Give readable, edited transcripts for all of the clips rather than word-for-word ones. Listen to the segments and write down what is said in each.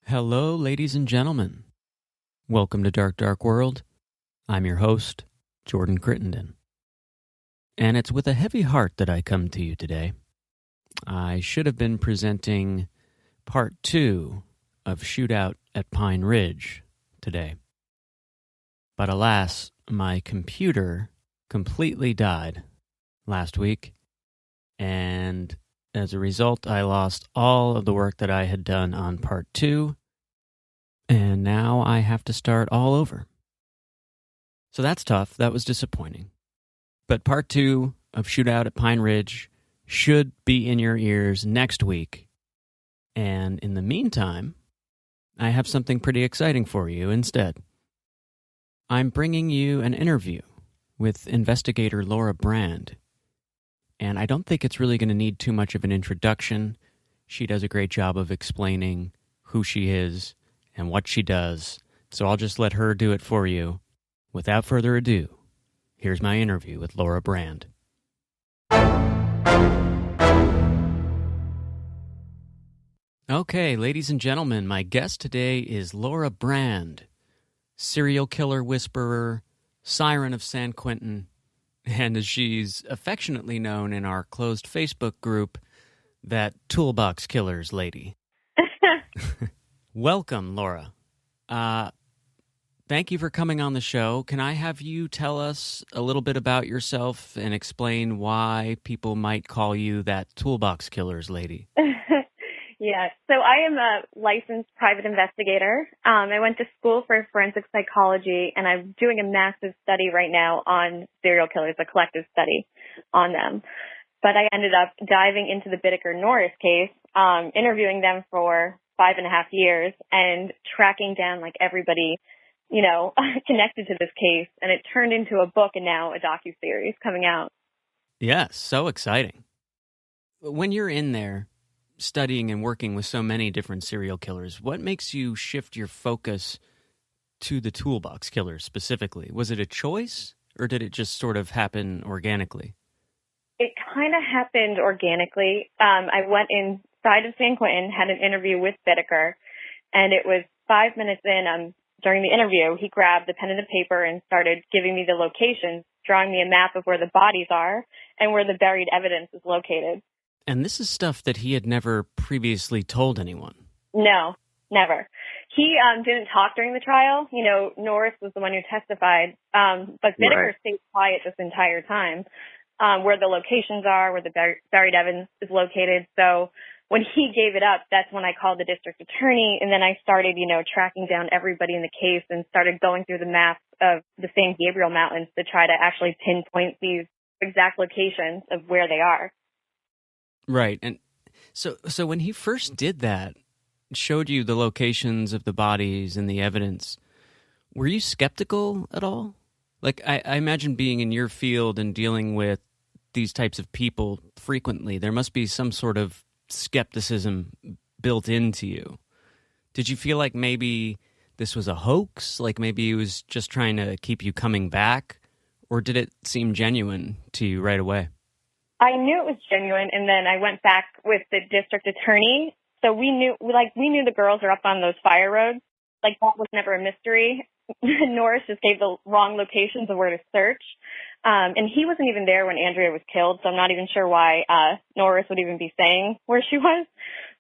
Hello, ladies and gentlemen. Welcome to Dark, Dark World. I'm your host, Jordan Crittenden. And it's with a heavy heart that I come to you today. I should have been presenting part 2 of Shootout at Pine Ridge today. But alas, my computer completely died last week, and as a result, I lost all of the work that I had done on part 2, and now I have to start all over. So that's tough. That was disappointing. But part 2 of Shootout at Pine Ridge should be in your ears next week. And in the meantime, I have something pretty exciting for you instead. I'm bringing you an interview with investigator Laura Brand. And I don't think it's really going to need too much of an introduction. She does a great job of explaining who she is and what she does. So I'll just let her do it for you. Without further ado, here's my interview with Laura Brand. Okay, ladies and gentlemen, my guest today is Laura Brand, serial killer whisperer, Siren of San Quentin, and as she's affectionately known in our closed Facebook group, that Toolbox Killers lady. Welcome, Laura. Thank you for coming on the show. Can I have you tell us a little bit about yourself and explain why people might call you that Toolbox Killers lady? Yeah, so I am a licensed private investigator. I went to school for forensic psychology, and I'm doing a massive study right now on serial killers, a collective study on them. But I ended up diving into the Bittaker-Norris case, interviewing them for 5.5 years and tracking down like everybody, connected to this case. And it turned into a book and now a docu-series coming out. Yes, so exciting. When you're in there studying and working with so many different serial killers, what makes you shift your focus to the Toolbox Killers specifically? Was it a choice, or did it just sort of happen organically? It kind of happened organically. I went inside of San Quentin, had an interview with Bittaker, and it was 5 minutes in. During the interview, he grabbed the pen and the paper and started giving me the locations, drawing me a map of where the bodies are and where the buried evidence is located. And this is stuff that he had never previously told anyone. No, never. He didn't talk during the trial. Norris was the one who testified, but Bittaker stayed quiet this entire time, where the locations are, where the buried evidence is located. So when he gave it up, that's when I called the district attorney, and then I started, tracking down everybody in the case and started going through the maps of the San Gabriel Mountains to try to actually pinpoint these exact locations of where they are. Right. And so when he first did that, showed you the locations of the bodies and the evidence, were you skeptical at all? Like, I imagine being in your field and dealing with these types of people frequently, there must be some sort of skepticism built into you. Did you feel like maybe this was a hoax? Like maybe he was just trying to keep you coming back? Or did it seem genuine to you right away? I knew it was genuine, and then I went back with the district attorney. So we knew the girls are up on those fire roads. Like, that was never a mystery. Norris just gave the wrong locations of where to search. And he wasn't even there when Andrea was killed, so I'm not even sure why Norris would even be saying where she was.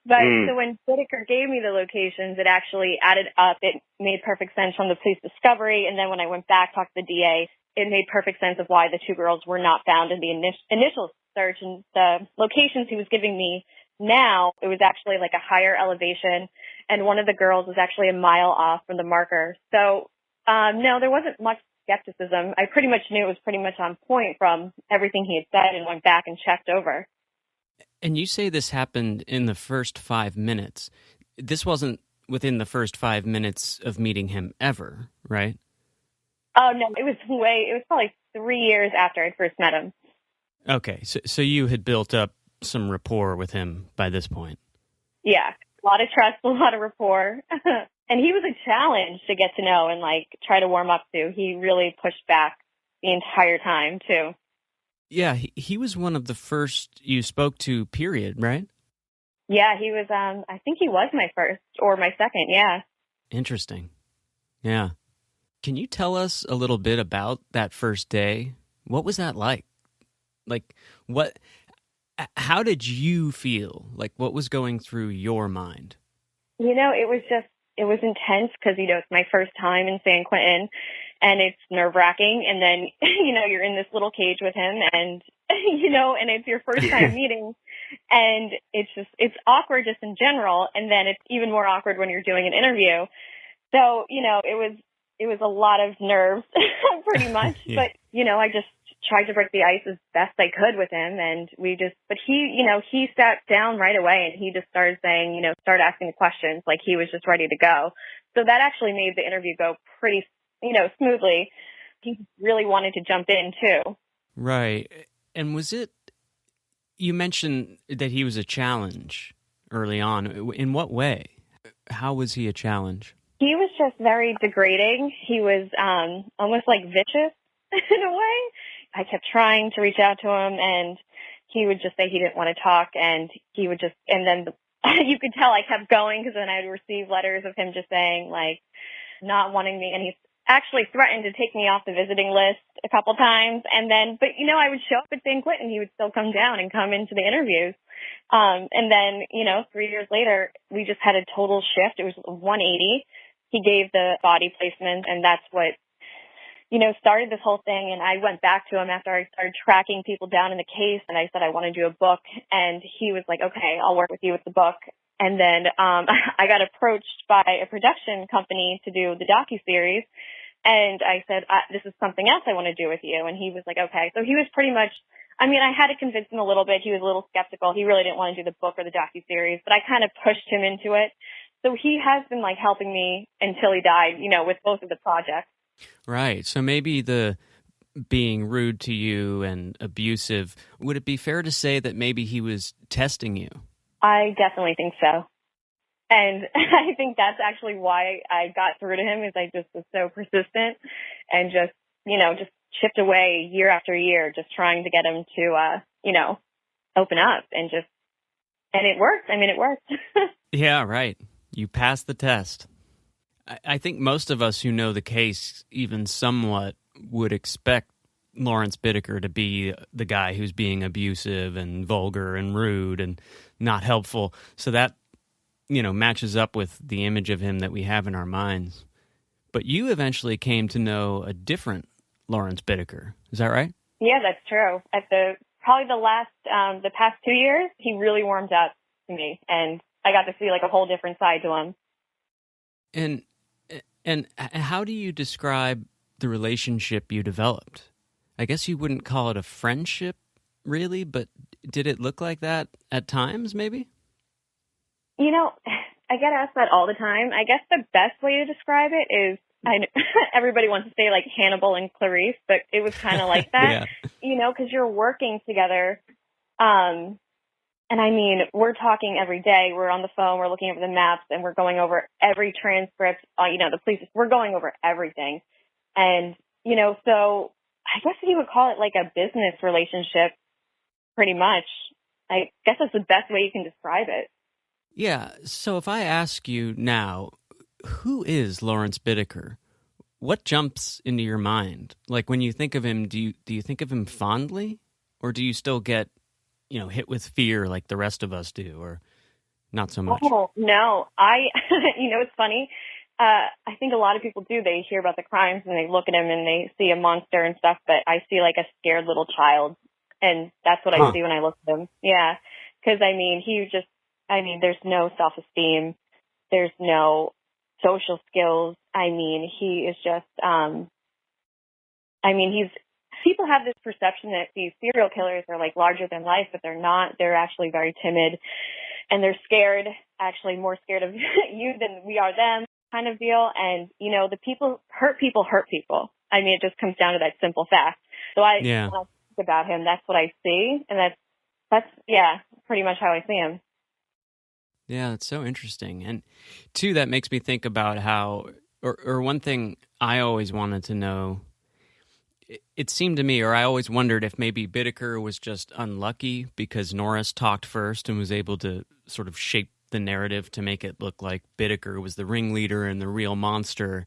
But so when Bittaker gave me the locations, it actually added up. It made perfect sense from the police discovery. And then when I went back, talked to the DA, it made perfect sense of why the two girls were not found in the initial search. And the locations he was giving me now, it was actually like a higher elevation, and one of the girls was actually a mile off from the marker. So, no, there wasn't much skepticism. I pretty much knew it was pretty much on point from everything he had said, and went back and checked over. And you say this happened in the first 5 minutes. This wasn't within the first 5 minutes of meeting him ever, right? Oh, no, it was probably 3 years after I first met him. Okay, so you had built up some rapport with him by this point. Yeah, a lot of trust, a lot of rapport. And he was a challenge to get to know and, try to warm up to. He really pushed back the entire time, too. Yeah, he was one of the first you spoke to, period, right? Yeah, he was, I think he was my first or my second, yeah. Interesting. Yeah. Can you tell us a little bit about that first day? What was that like? Like, how did you feel? Like, what was going through your mind? It was intense because, it's my first time in San Quentin and it's nerve wracking. And then, you're in this little cage with him and, and it's your first time meeting. And it's awkward just in general. And then it's even more awkward when you're doing an interview. So, it was a lot of nerves pretty much, Yeah. but, I just tried to break the ice as best I could with him. And but he sat down right away and he just started saying, start asking the questions like he was just ready to go. So that actually made the interview go pretty, smoothly. He really wanted to jump in too. Right. And you mentioned that he was a challenge early on. In what way? How was he a challenge? He was just very degrading. He was almost like vicious in a way. I kept trying to reach out to him and he would just say he didn't want to talk and he would and then you could tell I kept going because then I'd receive letters of him just saying like not wanting me, and he actually threatened to take me off the visiting list a couple times. And then, but I would show up at San Quentin, he would still come down and come into the interviews. And then, 3 years later, we just had a total shift. It was 180. He gave the body placement, and that's what, started this whole thing. And I went back to him after I started tracking people down in the case, and I said I want to do a book. And he was like, okay, I'll work with you with the book. And then I got approached by a production company to do the docu-series. And I said, this is something else I want to do with you. And he was like, okay. So he was pretty much, I had to convince him a little bit. He was a little skeptical. He really didn't want to do the book or the docu-series, but I kind of pushed him into it. So he has been like helping me until he died, with both of the projects. Right. So maybe the being rude to you and abusive, would it be fair to say that maybe he was testing you? I definitely think so. And I think that's actually why I got through to him, is I just was so persistent and just, just chipped away year after year, just trying to get him to, open up and it worked. It worked. Yeah, right. You passed the test. I think most of us who know the case even somewhat would expect Lawrence Bittaker to be the guy who's being abusive and vulgar and rude and not helpful. So that, matches up with the image of him that we have in our minds. But you eventually came to know a different Lawrence Bittaker. Is that right? Yeah, that's true. At the past 2 years, he really warmed up to me, and I got to see like a whole different side to him. And how do you describe the relationship you developed? I guess you wouldn't call it a friendship, really, but did it look like that at times, maybe? I get asked that all the time. I guess the best way to describe it is, everybody wants to say like Hannibal and Clarice, but it was kind of like that, Yeah. Because you're working together. And we're talking every day. We're on the phone, we're looking over the maps, and we're going over every transcript, the police, we're going over everything. And, so I guess you would call it like a business relationship, pretty much. I guess that's the best way you can describe it. Yeah, so if I ask you now, who is Lawrence Bittaker? What jumps into your mind? Like when you think of him, do you think of him fondly? Or do you still get, hit with fear like the rest of us do, or not so much? Oh, no. It's funny. I think a lot of people do. They hear about the crimes and they look at him and they see a monster and stuff, but I see like a scared little child. And that's what I see when I look at him. Yeah. Because, there's no self-esteem. There's no social skills. He is just, people have this perception that these serial killers are like larger than life, but they're not. They're actually very timid and they're scared, actually more scared of you than we are them kind of deal. And, the people hurt people. It just comes down to that simple fact. So when I think about him, that's what I see. And that's pretty much how I see him. Yeah, that's so interesting. And two, that makes me think about how, or one thing I always wanted to know it seemed to me, or I always wondered if maybe Bittaker was just unlucky because Norris talked first and was able to sort of shape the narrative to make it look like Bittaker was the ringleader and the real monster,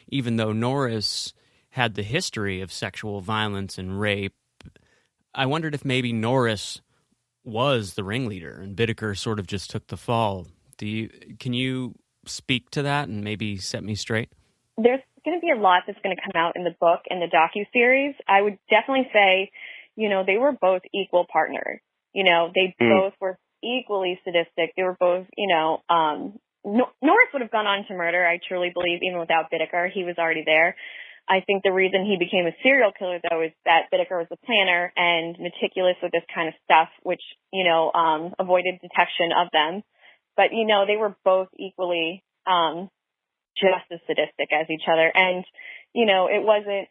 even though Norris had the history of sexual violence and rape. I wondered if maybe Norris was the ringleader and Bittaker sort of just took the fall. Can you speak to that and maybe set me straight? There's going to be a lot that's going to come out in the book and the docu-series. I would definitely say, they were both equal partners. They both were equally sadistic. They were both, Norris would have gone on to murder, I truly believe, even without Bittaker. He was already there. I think the reason he became a serial killer, though, is that Bittaker was a planner and meticulous with this kind of stuff, which, avoided detection of them. But, they were both equally just as sadistic as each other. And, it wasn't,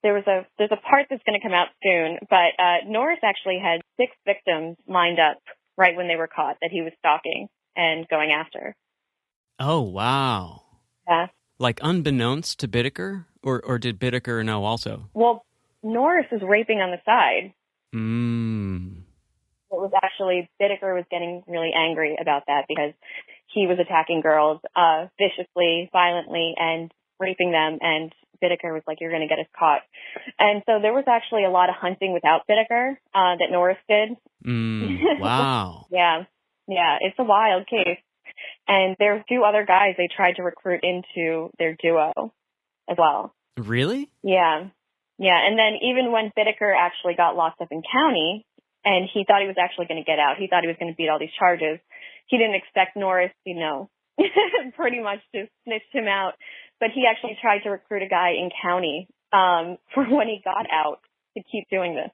there's a part that's going to come out soon, but Norris actually had 6 victims lined up right when they were caught that he was stalking and going after. Oh, wow. Yeah. Like unbeknownst to Bittaker? Or did Bittaker know also? Well, Norris was raping on the side. It was actually, Bittaker was getting really angry about that because he was attacking girls viciously, violently, and raping them, and Bittaker was like, you're going to get us caught. And so there was actually a lot of hunting without Bittaker that Norris did. Wow. Yeah, it's a wild case. And there were 2 other guys they tried to recruit into their duo as well. Really? Yeah. And then even when Bittaker actually got locked up in county, and he thought he was actually going to get out, he thought he was going to beat all these charges, he didn't expect Norris, pretty much to snitch him out. But he actually tried to recruit a guy in county for when he got out to keep doing this.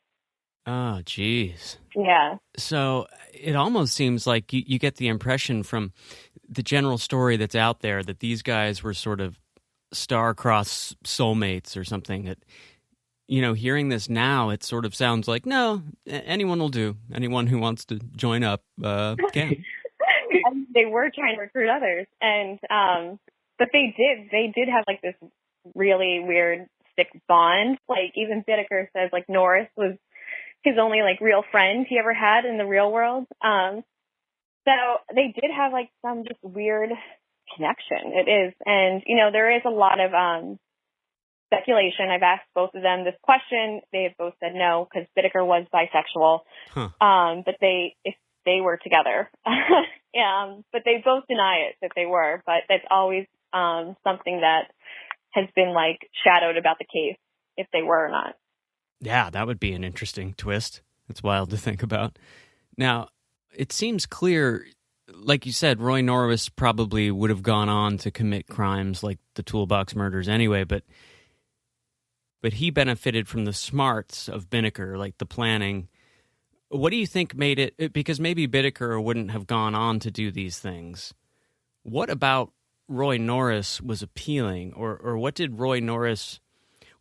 Oh, geez. Yeah. So it almost seems like you get the impression from the general story that's out there that these guys were sort of star-crossed soulmates or something. That, hearing this now, it sort of sounds like, no, anyone will do. Anyone who wants to join up can. They were trying to recruit others, and but they did have like this really weird sick bond. Like even Bittaker says, like Norris was his only like real friend he ever had in the real world. So they did have like some just weird connection. It is, and there is a lot of speculation. I've asked both of them this question. They have both said no because Bittaker was bisexual. But if they were together. But they both deny it that they were. But that's always something that has been like shadowed about the case, if they were or not. Yeah, that would be an interesting twist. It's wild to think about. Now, it seems clear, like you said, Roy Norris probably would have gone on to commit crimes like the Toolbox murders anyway, but he benefited from the smarts of Bittaker, like the planning. What do you think made it, because maybe Bittaker wouldn't have gone on to do these things. What about Roy Norris was appealing, or what did Roy Norris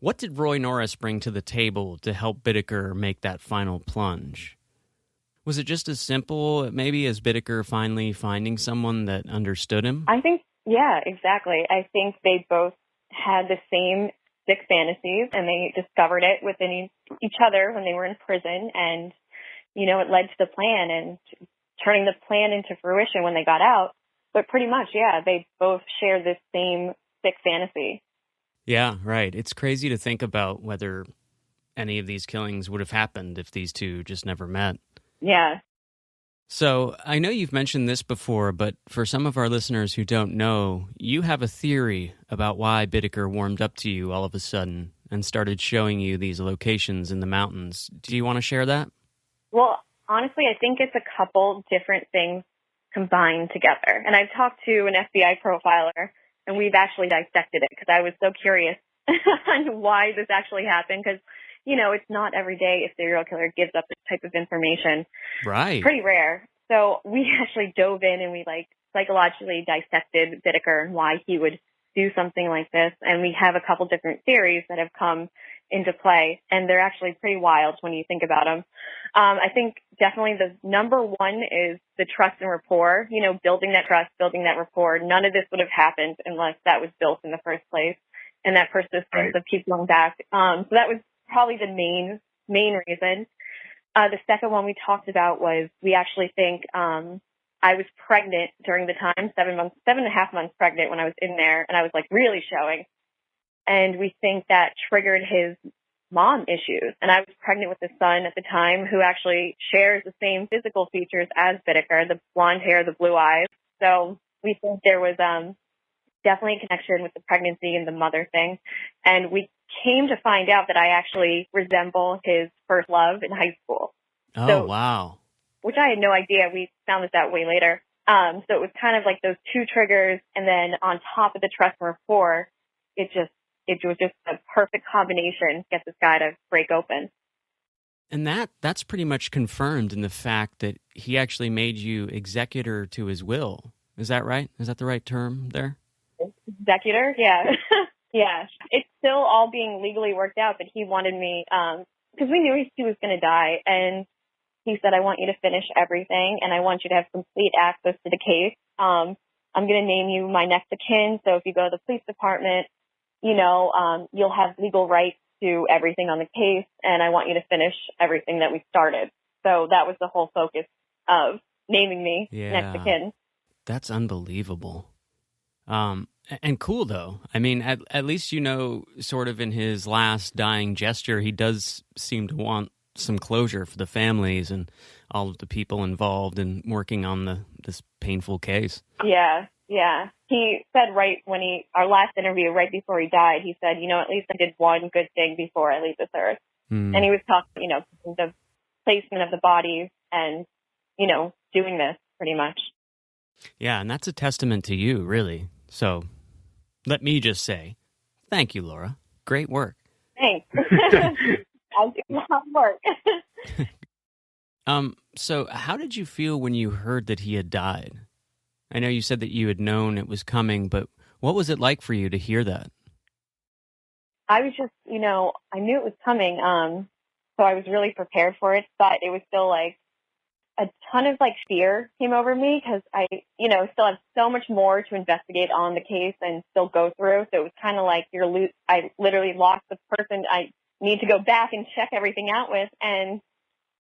bring to the table to help Bittaker make that final plunge? Was it just as simple, maybe, as Bittaker finally finding someone that understood him? I think, yeah, exactly. I think they both had the same sick fantasies, and they discovered it within each other when they were in prison, and it led to the plan and turning the plan into fruition when they got out. But pretty much, yeah, they both share this same sick fantasy. Yeah, right. It's crazy to think about whether any of these killings would have happened if these two just never met. Yeah. So I know you've mentioned this before, but for some of our listeners who don't know, you have a theory about why Bittaker warmed up to you all of a sudden and started showing you these locations in the mountains. Do you want to share that? Well, honestly, I think it's a couple different things combined together. And I've talked to an FBI profiler, and we've actually dissected it because I was so curious on why this actually happened. Because, it's not every day a serial killer gives up this type of information. Right. It's pretty rare. So we actually dove in and we psychologically dissected Bittaker and why he would do something like this. And we have a couple different theories that have come into play, and they're actually pretty wild when you think about them. I think definitely the number one is the trust and rapport, building that trust, building that rapport. None of this would have happened unless that was built in the first place. and that persistence of keep going back. So that was probably the main reason. The second one we talked about was we actually think I was pregnant during the time, 7.5 months pregnant when I was in there, and I was like really showing. And we think that triggered his mom issues. And I was pregnant with a son at the time who actually shares the same physical features as Bittaker, the blonde hair, the blue eyes. So we think there was definitely a connection with the pregnancy and the mother thing. And we came to find out that I actually resemble his first love in high school. Oh, so, wow. Which I had no idea. We found this out way later. So it was kind of like those two triggers. And then on top of the trust and rapport, it was just a perfect combination to get this guy to break open. And that's pretty much confirmed in the fact that he actually made you executor to his will. Is that right? Is that the right term there? Executor? Yeah. Yeah. It's still all being legally worked out, but he wanted me, because we knew he was going to die. And he said, I want you to finish everything, and I want you to have complete access to the case. I'm going to name you my next of kin. So if you go to the police department, you'll have legal rights to everything on the case, and I want you to finish everything that we started. So that was the whole focus of naming me next of kin. That's unbelievable. And cool, though. I mean, at least, sort of in his last dying gesture, he does seem to want some closure for the families and all of the people involved in working on this painful case. Yeah. Yeah. He said our last interview, right before he died, he said, at least I did one good thing before I leave this earth. And he was talking, the placement of the bodies and, doing this pretty much. Yeah. And that's a testament to you, really. So let me just say, thank you, Laura. Great work. Thanks. I'll do my work. So how did you feel when you heard that he had died? I know you said that you had known it was coming, but what was it like for you to hear that? I was just, I knew it was coming. So I was really prepared for it, but it was still like a ton of fear came over me because I, still have so much more to investigate on the case and still go through. So it was kind of like I literally lost the person I need to go back and check everything out with. And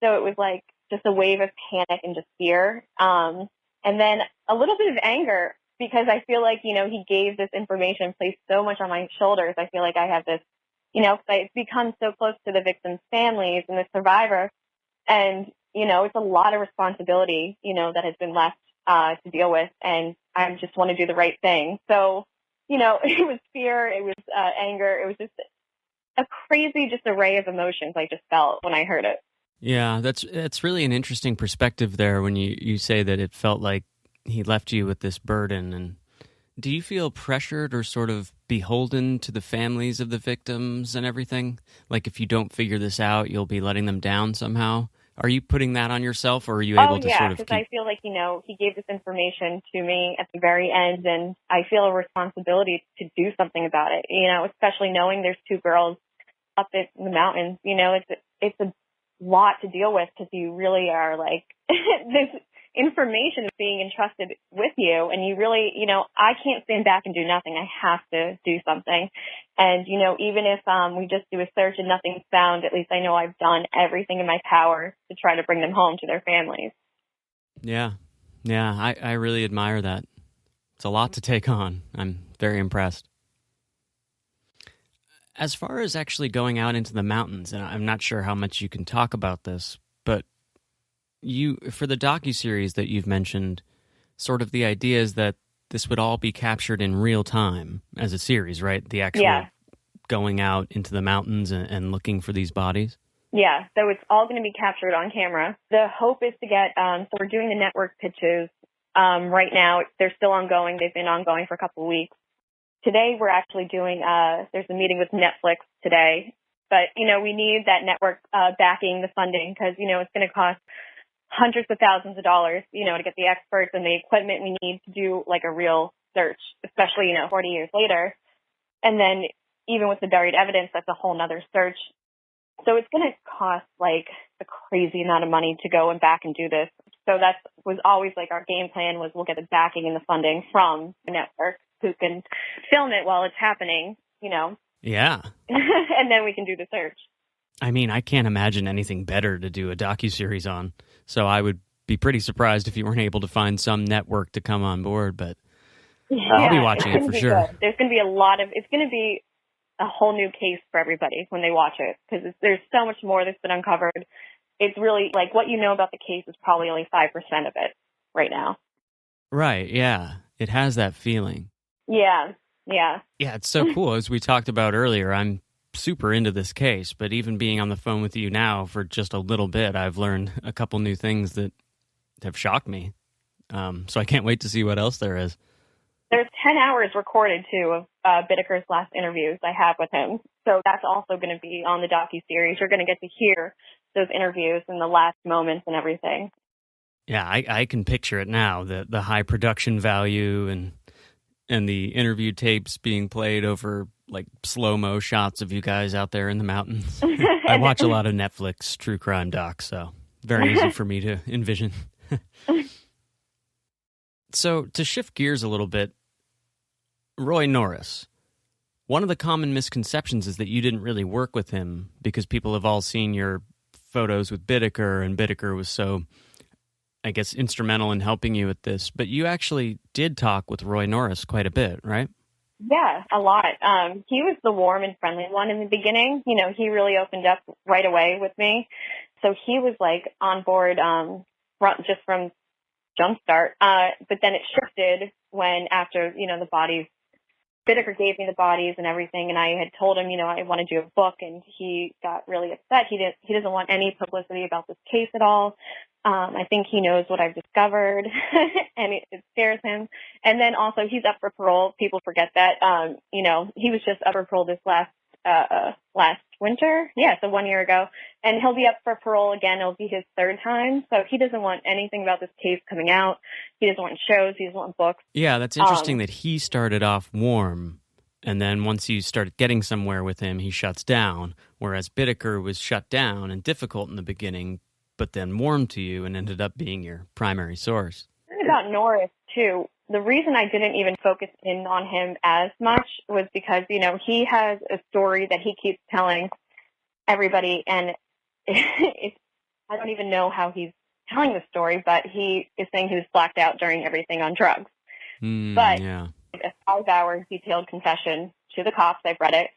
so it was like just a wave of panic and just fear. And then a little bit of anger because I feel like, he gave this information, placed so much on my shoulders. I feel like I have this, I've become so close to the victims' families and the survivor. And, it's a lot of responsibility, that has been left to deal with. And I just want to do the right thing. So, it was fear, it was anger. It was just a crazy array of emotions I just felt when I heard it. Yeah, that's really an interesting perspective there when you say that it felt like he left you with this burden. And do you feel pressured or sort of beholden to the families of the victims and everything? Like if you don't figure this out, you'll be letting them down somehow? Are you putting that on yourself, or are you able to sort of because I feel like, he gave this information to me at the very end, and I feel a responsibility to do something about it, especially knowing there's two girls up in the mountains. It's a lot to deal with because you really are like this information is being entrusted with you, and you really, I can't stand back and do nothing. I have to do something. And, even if we just do a search and nothing's found, at least I know I've done everything in my power to try to bring them home to their families. Yeah. I really admire that. It's a lot to take on. I'm very impressed. As far as actually going out into the mountains, and I'm not sure how much you can talk about this, but for the docu-series that you've mentioned, sort of the idea is that this would all be captured in real time as a series, right? The actual going out into the mountains and looking for these bodies? Yeah, so it's all going to be captured on camera. The hope is to get, so we're doing the network pitches right now. They're still ongoing. They've been ongoing for a couple of weeks. Today we're actually doing, there's a meeting with Netflix today. But, we need that network backing the funding because, it's going to cost hundreds of thousands of dollars, to get the experts and the equipment we need to do like a real search, especially, 40 years later. And then even with the buried evidence, that's a whole nother search. So it's going to cost like a crazy amount of money to go and back and do this. So that was always like our game plan was we'll get the backing and the funding from the network who can film it while it's happening, Yeah. and then we can do the search. I mean, I can't imagine anything better to do a docu-series on, so I would be pretty surprised if you weren't able to find some network to come on board, but I'll be watching it for sure. Good. There's going to be it's going to be a whole new case for everybody when they watch it, because there's so much more that's been uncovered. It's really, like, what you know about the case is probably only 5% of it right now. Right, yeah. It has that feeling. Yeah. Yeah, it's so cool. As we talked about earlier, I'm super into this case, but even being on the phone with you now for just a little bit, I've learned a couple new things that have shocked me. So I can't wait to see what else there is. There's 10 hours recorded, too, of Bittaker's last interviews I have with him. So that's also going to be on the docu-series. You're going to get to hear those interviews and the last moments and everything. Yeah, I can picture it now, the high production value and the interview tapes being played over, like, slow-mo shots of you guys out there in the mountains. I watch a lot of Netflix true crime docs, so very easy for me to envision. So, to shift gears a little bit, Roy Norris. One of the common misconceptions is that you didn't really work with him because people have all seen your photos with Bittaker, and Bittaker was so, I guess, instrumental in helping you with this. But you actually did talk with Roy Norris quite a bit, right? Yeah, a lot. He was the warm and friendly one in the beginning. He really opened up right away with me. So he was, like, on board just from jumpstart. But then it shifted when, after, the bodies, Bittaker gave me the bodies and everything, and I had told him, I want to do a book, and he got really upset. He doesn't want any publicity about this case at all. I think he knows what I've discovered, and it scares him. And then also, he's up for parole. People forget that. He was just up for parole this last winter. Yeah, so 1 year ago. And he'll be up for parole again. It'll be his third time. So he doesn't want anything about this case coming out. He doesn't want shows. He doesn't want books. Yeah, that's interesting that he started off warm, and then once you started getting somewhere with him, he shuts down, whereas Bittaker was shut down and difficult in the beginning, but then warmed to you and ended up being your primary source. About Norris, too. The reason I didn't even focus in on him as much was because, he has a story that he keeps telling everybody, and I don't even know how he's telling the story, but he is saying he was blacked out during everything on drugs. But yeah. A 5-hour detailed confession to the cops. I've read it.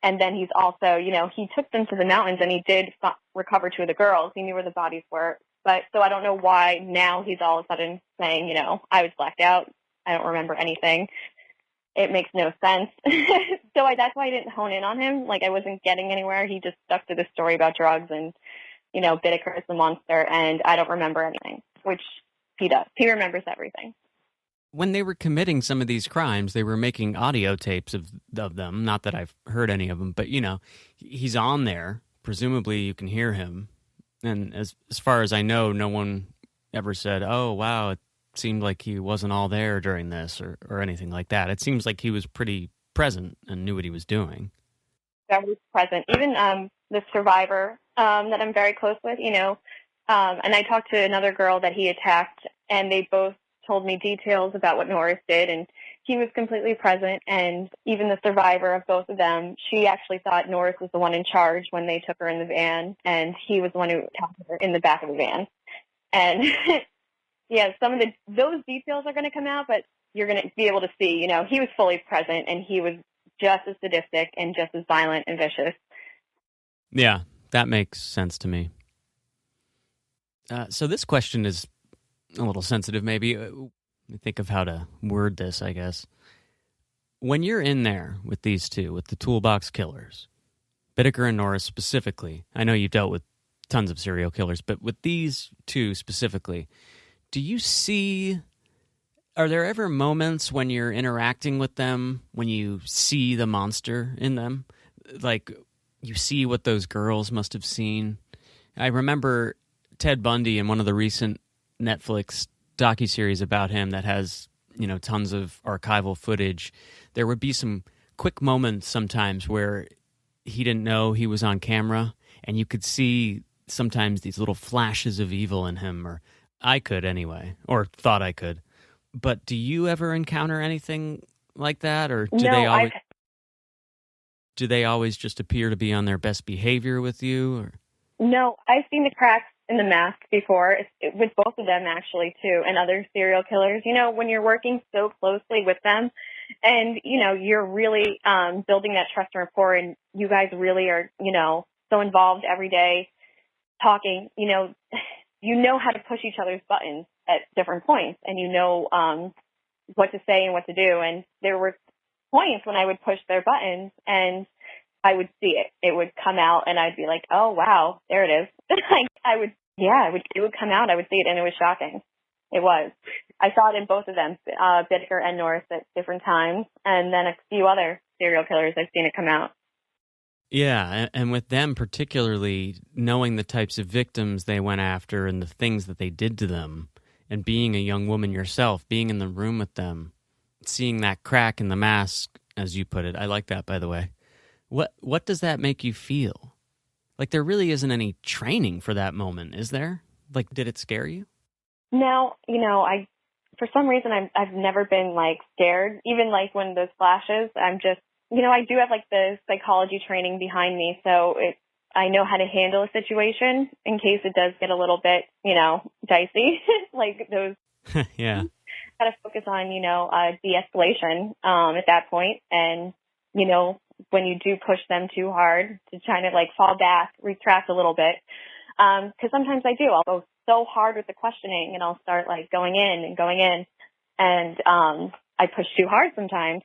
And then he's also, he took them to the mountains, and he did recover 2 of the girls. He knew where the bodies were. But so I don't know why now he's all of a sudden saying, I was blacked out. I don't remember anything. It makes no sense. So that's why I didn't hone in on him. Like, I wasn't getting anywhere. He just stuck to the story about drugs and, Bittaker is the monster, and I don't remember anything, which he does. He remembers everything. When they were committing some of these crimes, they were making audio tapes of them. Not that I've heard any of them, but, he's on there. Presumably you can hear him. And as far as I know, no one ever said, oh, wow, it seemed like he wasn't all there during this or anything like that. It seems like he was pretty present and knew what he was doing. Very present. Even the survivor that I'm very close with, and I talked to another girl that he attacked, and they both told me details about what Norris did, and he was completely present. And even the survivor of both of them, she actually thought Norris was the one in charge when they took her in the van, and he was the one who attacked her in the back of the van. And yeah, those details are going to come out, but you're going to be able to see, he was fully present, and he was just as sadistic and just as violent and vicious. Yeah, that makes sense to me. So this question is a little sensitive, maybe. Let me think of how to word this, I guess. When you're in there with these two, with the Toolbox Killers, Bittaker and Norris specifically, I know you've dealt with tons of serial killers, but with these two specifically, are there ever moments when you're interacting with them, when you see the monster in them? Like, you see what those girls must have seen? I remember Ted Bundy in one of the recent Netflix docu-series about him that has, tons of archival footage. There would be some quick moments sometimes where he didn't know he was on camera, and you could see sometimes these little flashes of evil in him, or I could anyway, or thought I could. But do you ever encounter anything like that, or do they always? do they always just appear to be on their best behavior with you? Or? No, I've seen the cracks in the mask before, with both of them actually too, and other serial killers. You know, when you're working so closely with them and, you know, you're really building that trust and rapport, and you guys really are, you know, so involved every day talking, you know how to push each other's buttons at different points, and you know what to say and what to do. And there were points when I would push their buttons and I would see it. It would come out and I'd be like, oh, wow, there it is. It would come out. I would see it, and it was shocking. It was. I saw it in both of them, Bittaker and Norris, at different times. And then a few other serial killers, I've seen it come out. Yeah, and with them particularly, knowing the types of victims they went after and the things that they did to them, and being a young woman yourself, being in the room with them, seeing that crack in the mask, as you put it. I like that, by the way. What does that make you feel? Like, there really isn't any training for that moment, is there? Like, did it scare you? No, you know, for some reason, I've never been, like, scared. Even, like, when those flashes, I'm just, you know, I do have, like, the psychology training behind me, so I know how to handle a situation in case it does get a little bit, you know, dicey. Like, those. Yeah. Got to focus on, you know, de-escalation at that point. And, you know, when you do push them too hard, to kind of like fall back, retract a little bit. Because sometimes I do. I'll go so hard with the questioning and I'll start like going in. And I push too hard sometimes.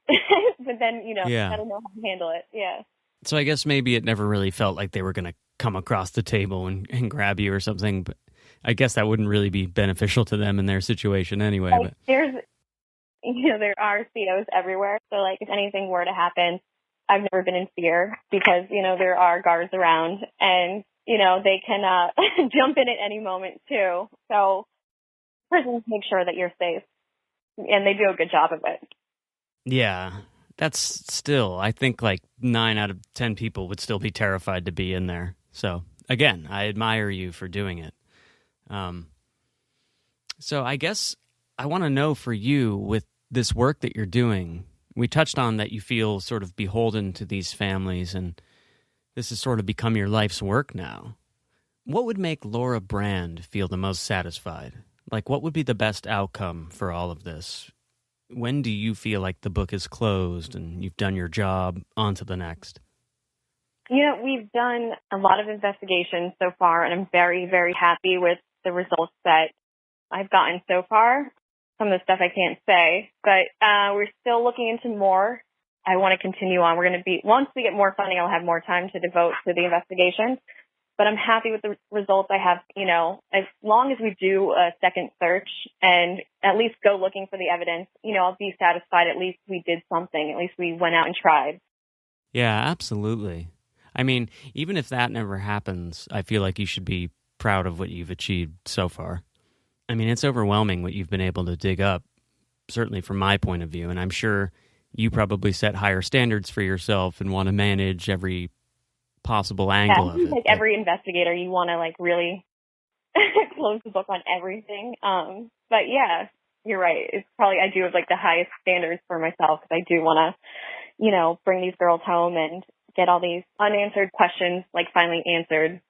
But then, you know, I don't know how to handle it. Yeah. So I guess maybe it never really felt like they were going to come across the table and grab you or something. But I guess that wouldn't really be beneficial to them in their situation anyway. Like, there are COs everywhere. So like if anything were to happen, I've never been in fear because, you know, there are guards around and, you know, they can jump in at any moment too. So prisons make sure that you're safe, and they do a good job of it. Yeah, that's still, I think like 9 out of 10 people would still be terrified to be in there. So again, I admire you for doing it. So I guess I want to know for you, with this work that you're doing, we touched on that you feel sort of beholden to these families, and this has sort of become your life's work now. What would make Laura Brand feel the most satisfied? Like, what would be the best outcome for all of this? When do you feel like the book is closed and you've done your job, on to the next? You know, we've done a lot of investigations so far, and I'm very, very happy with the results that I've gotten so far. Some of the stuff I can't say, but we're still looking into more. I want to continue on. Once we get more funding, I'll have more time to devote to the investigation. But I'm happy with the results I have. You know, as long as we do a second search and at least go looking for the evidence, you know, I'll be satisfied. At least we did something. At least we went out and tried. Yeah, absolutely. I mean, even if that never happens, I feel like you should be proud of what you've achieved so far. I mean, it's overwhelming what you've been able to dig up, certainly from my point of view, and I'm sure you probably set higher standards for yourself and want to manage every possible angle of it. Like every investigator, you want to like really close the book on everything. But yeah, you're right. It's probably, I do have like the highest standards for myself because I do want to, you know, bring these girls home and get all these unanswered questions like finally answered.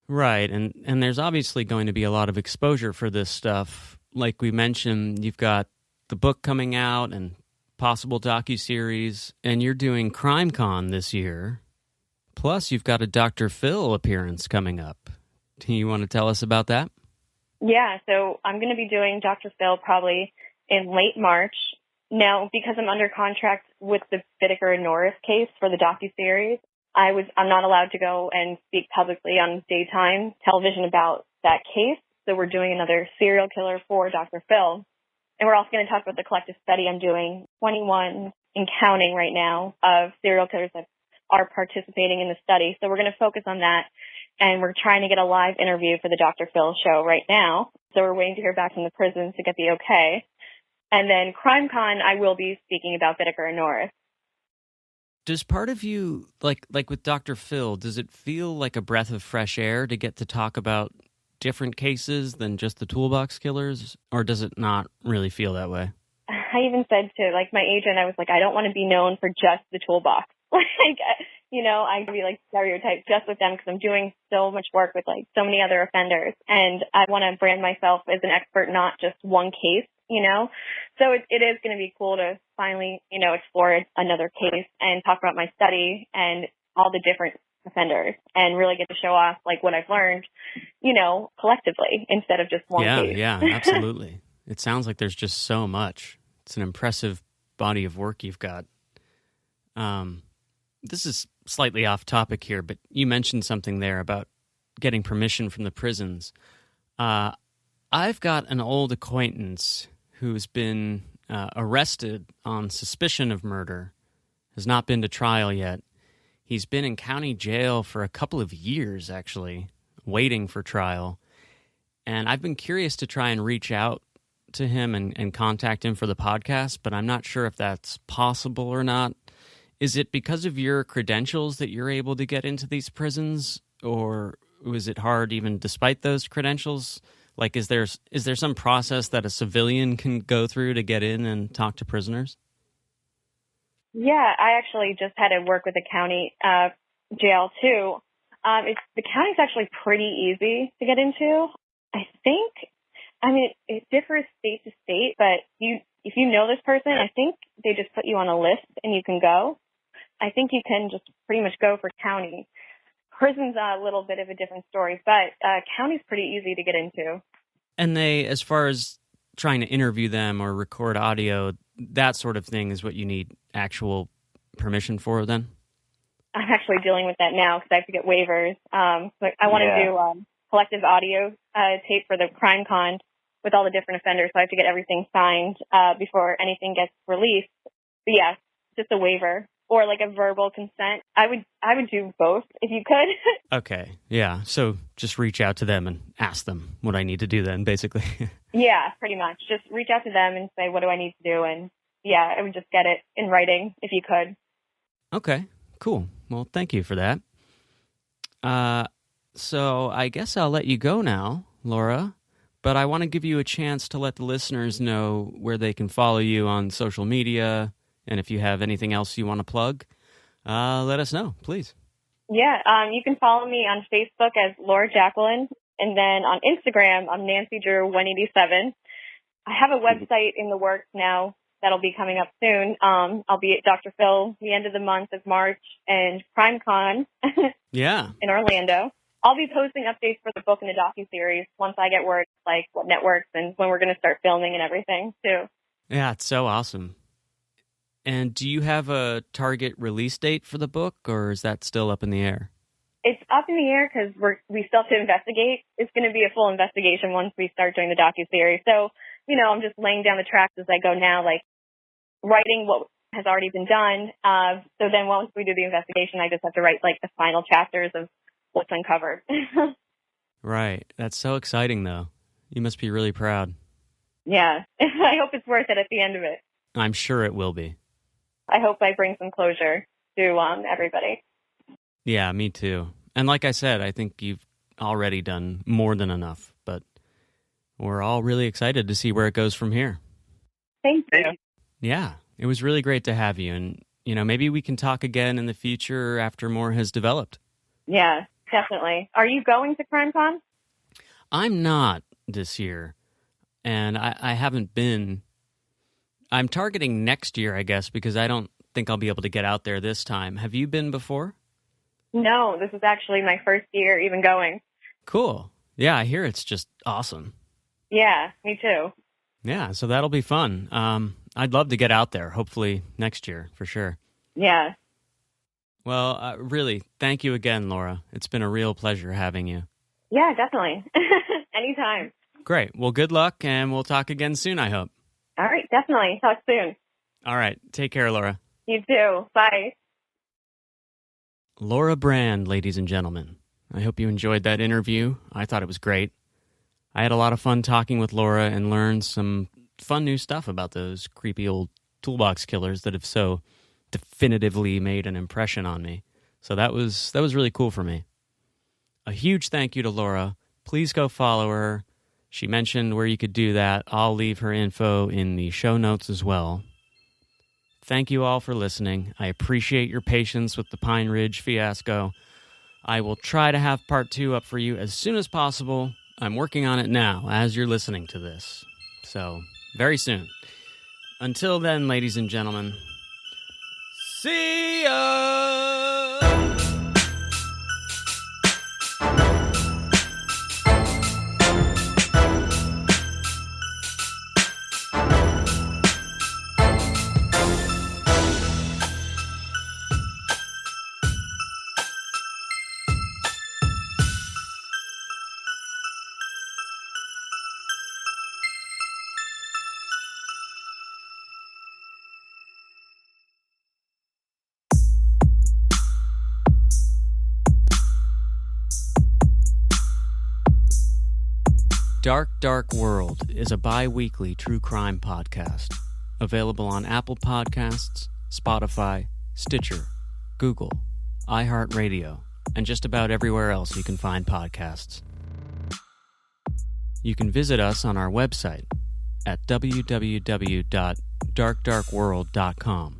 Right, and there's obviously going to be a lot of exposure for this stuff. Like we mentioned, you've got the book coming out and possible docu-series, and you're doing CrimeCon this year. Plus, you've got a Dr. Phil appearance coming up. Do you want to tell us about that? Yeah, so I'm going to be doing Dr. Phil probably in late March. Now, because I'm under contract with the Bittaker and Norris case for the docu-series, I'm not allowed to go and speak publicly on daytime television about that case. So we're doing another serial killer for Dr. Phil. And we're also going to talk about the collective study I'm doing, 21 and counting right now, of serial killers that are participating in the study. So we're going to focus on that. And we're trying to get a live interview for the Dr. Phil show right now. So we're waiting to hear back from the prison to get the okay. And then CrimeCon, I will be speaking about Bittaker and Norris. Does part of you, like with Dr. Phil, does it feel like a breath of fresh air to get to talk about different cases than just the Toolbox Killers? Or does it not really feel that way? I even said to like my agent, I was like, I don't want to be known for just the Toolbox. Like, I can be like stereotyped just with them because I'm doing so much work with like so many other offenders, and I want to brand myself as an expert, not just one case. So it is going to be cool to finally, explore another case and talk about my study and all the different offenders and really get to show off like what I've learned, collectively instead of just one case. Yeah, absolutely. It sounds like there's just so much. It's an impressive body of work you've got. This is slightly off topic here, but you mentioned something there about getting permission from the prisons. I've got an old acquaintance who's been arrested on suspicion of murder, has not been to trial yet. He's been in county jail for a couple of years, actually, waiting for trial. And I've been curious to try and reach out to him and contact him for the podcast, but I'm not sure if that's possible or not. Is it because of your credentials that you're able to get into these prisons, or was it hard even despite those credentials? Like, is there some process that a civilian can go through to get in and talk to prisoners? Yeah, I actually just had to work with the county jail too. The county's actually pretty easy to get into. I think, it differs state to state, but if you know this person, I think they just put you on a list and you can go. I think you can just pretty much go for county. Prison's a little bit of a different story, but county's pretty easy to get into. And they, as far as trying to interview them or record audio, that sort of thing is what you need actual permission for then? I'm actually dealing with that now because I have to get waivers. But I want to do collective audio tape for the crime con with all the different offenders, so I have to get everything signed before anything gets released. But yeah, just a waiver. Or like a verbal consent. I would do both if you could. Okay, yeah. So just reach out to them and ask them what I need to do then, basically. Yeah, pretty much. Just reach out to them and say, what do I need to do? And yeah, I would just get it in writing if you could. Okay, cool. Well, thank you for that. So I guess I'll let you go now, Laura. But I want to give you a chance to let the listeners know where they can follow you on social media. And if you have anything else you want to plug, let us know, please. Yeah, you can follow me on Facebook as Laura Jacqueline. And then on Instagram, I'm Nancy Drew 187. I have a website in the works now that'll be coming up soon. I'll be at Dr. Phil the end of the month of March and CrimeCon in Orlando. I'll be posting updates for the book and the docu-series once I get word, like what networks and when we're going to start filming and everything, too. Yeah, it's so awesome. And do you have a target release date for the book, or is that still up in the air? It's up in the air because we still have to investigate. It's going to be a full investigation once we start doing the docu-series. So, I'm just laying down the tracks as I go now, like writing what has already been done. So then once we do the investigation, I just have to write like the final chapters of what's uncovered. Right. That's so exciting, though. You must be really proud. Yeah. I hope it's worth it at the end of it. I'm sure it will be. I hope I bring some closure to everybody. Yeah, me too. And like I said, I think you've already done more than enough, but we're all really excited to see where it goes from here. Thank you. Yeah, it was really great to have you. And, maybe we can talk again in the future after more has developed. Yeah, definitely. Are you going to CrimeCon? I'm not this year, and I haven't been. I'm targeting next year, I guess, because I don't think I'll be able to get out there this time. Have you been before? No, this is actually my first year even going. Cool. Yeah, I hear it's just awesome. Yeah, me too. Yeah, so that'll be fun. I'd love to get out there, hopefully next year, for sure. Yeah. Well, really, thank you again, Laura. It's been a real pleasure having you. Yeah, definitely. Anytime. Great. Well, good luck, and we'll talk again soon, I hope. All right, definitely. Talk soon. All right. Take care, Laura. You too. Bye. Laura Brand, ladies and gentlemen. I hope you enjoyed that interview. I thought it was great. I had a lot of fun talking with Laura and learned some fun new stuff about those creepy old Toolbox Killers that have so definitively made an impression on me. So that was really cool for me. A huge thank you to Laura. Please go follow her. She mentioned where you could do that. I'll leave her info in the show notes as well. thank you all for listening. I appreciate your patience with the Pine Ridge fiasco. I will try to have part 2 up for you as soon as possible. I'm working on it now as you're listening to this. So, very soon. Until then, ladies and gentlemen, see ya! Dark, Dark World is a bi-weekly true crime podcast, available on Apple Podcasts, Spotify, Stitcher, Google, iHeartRadio, and just about everywhere else you can find podcasts. You can visit us on our website at www.darkdarkworld.com.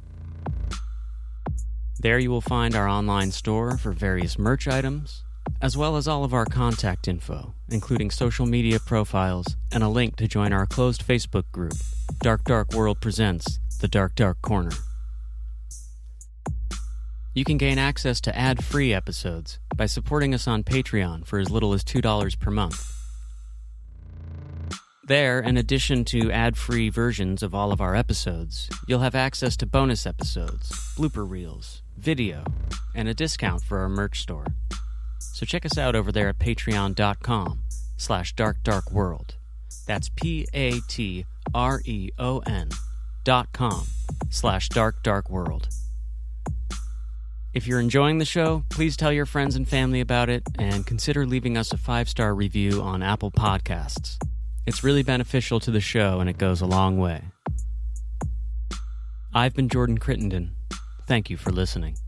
There you will find our online store for various merch items, as well as all of our contact info, including social media profiles and a link to join our closed Facebook group, Dark Dark World Presents The Dark Dark Corner. You can gain access to ad-free episodes by supporting us on Patreon for as little as $2 per month. There, in addition to ad-free versions of all of our episodes, you'll have access to bonus episodes, blooper reels, video, and a discount for our merch store. So check us out over there at patreon.com/darkdarkworld. That's patreon.com/darkdarkworld. If you're enjoying the show, please tell your friends and family about it and consider leaving us a 5-star review on Apple Podcasts. It's really beneficial to the show and it goes a long way. I've been Jordan Crittenden. Thank you for listening.